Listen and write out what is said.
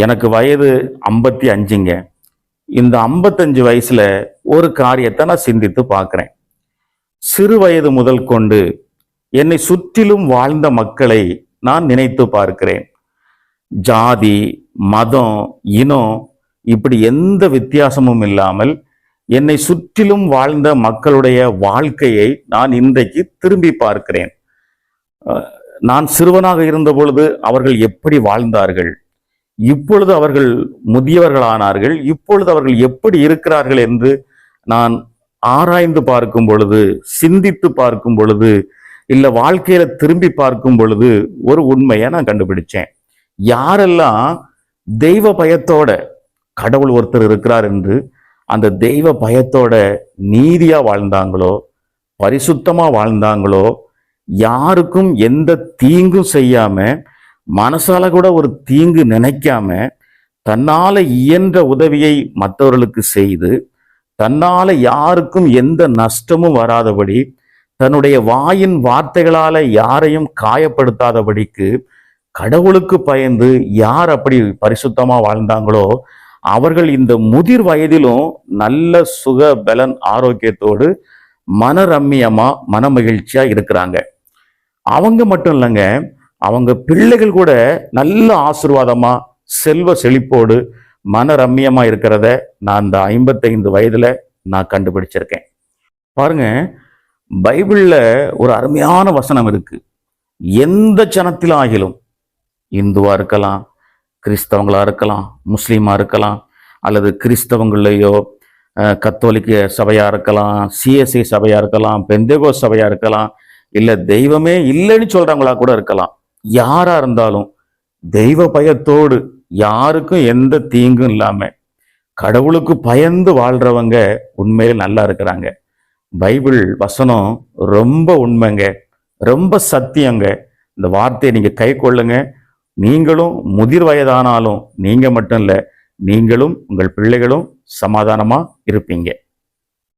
எனக்கு வயது 55ங்க. இந்த 55 வயசுல ஒரு காரியத்தை நான் சிந்தித்து பார்க்கிறேன். சிறு வயது முதல் கொண்டு என்னை சுற்றிலும் வாழ்ந்த மக்களை நான் நினைத்து பார்க்கிறேன். ஜாதி, மதம், இனம் இப்படி எந்த வித்தியாசமும் இல்லாமல் என்னை சுற்றிலும் வாழ்ந்த மக்களுடைய வாழ்க்கையை நான் இன்றைக்கு திரும்பி பார்க்கிறேன். நான் சிறுவனாக இருந்த பொழுது அவர்கள் எப்படி வாழ்ந்தார்கள், இப்பொழுது அவர்கள் முதியவர்களானார்கள், இப்பொழுது அவர்கள் எப்படி இருக்கிறார்கள் என்று நான் ஆராய்ந்து பார்க்கும் பொழுது, சிந்தித்து பார்க்கும் பொழுது, இல்ல வாழ்க்கையில திரும்பி பார்க்கும் பொழுது ஒரு உண்மையை நான் கண்டுபிடிச்சேன். யாரெல்லாம் தெய்வ பயத்தோட கடவுள் ஒருத்தர் இருக்கிறார் என்று அந்த தெய்வ பயத்தோட நீதியா வாழ்ந்தாங்களோ, பரிசுத்தமா வாழ்ந்தாங்களோ, யாருக்கும் எந்த தீங்கும் செய்யாம, மனசால கூட ஒரு தீங்கு நினைக்காம, தன்னால இயன்ற உதவியை மற்றவர்களுக்கு செய்து, தன்னால யாருக்கும் எந்த நஷ்டமும் வராதபடி, தன்னுடைய வாயின் வார்த்தைகளால யாரையும் காயப்படுத்தாதபடிக்கு கடவுளுக்கு பயந்து யார் அப்படி பரிசுத்தமா வாழ்ந்தாங்களோ அவர்கள் இந்த முதிர் வயதிலும் நல்ல சுக பலன் ஆரோக்கியத்தோடு மனரம்மியமா மன மகிழ்ச்சியா இருக்கிறாங்க. அவங்க மட்டும் இல்லைங்க, அவங்க பிள்ளைகள் கூட நல்ல ஆசீர்வாதமா செல்வ செழிப்போடு மனரம்மியமா இருக்கிறத நான் இந்த 55 வயதுல நான் கண்டுபிடிச்சிருக்கேன். பாருங்க, பைபிள்ல ஒரு அருமையான வசனம் இருக்கு. எந்த ஜனத்திலும் ஆகிலும், இந்துவா இருக்கலாம், கிறிஸ்தவங்களா இருக்கலாம், முஸ்லீமா இருக்கலாம், அல்லது கிறிஸ்தவங்களையோ கத்தோலிக்க சபையா இருக்கலாம், சிஎஸ்ஐ சபையா இருக்கலாம், பெந்தேகோ சபையா இருக்கலாம், இல்ல தெய்வமே இல்லைன்னு சொல்றவங்களா கூட இருக்கலாம். யாரா இருந்தாலும் தெய்வ பயத்தோடு யாருக்கும் எந்த தீங்கும் இல்லாம கடவுளுக்கு பயந்து வாழ்றவங்க உண்மையில நல்லா இருக்கிறாங்க. பைபிள் வசனம் ரொம்ப உண்மைங்க, ரொம்ப சத்தியங்க. இந்த வார்த்தையை நீங்க கை கொள்ளுங்க. நீங்களும் முதிர் வயதானாலும் நீங்க மட்டும் இல்ல, நீங்களும் உங்கள் பிள்ளைகளும் சமாதானமா இருப்பீங்க.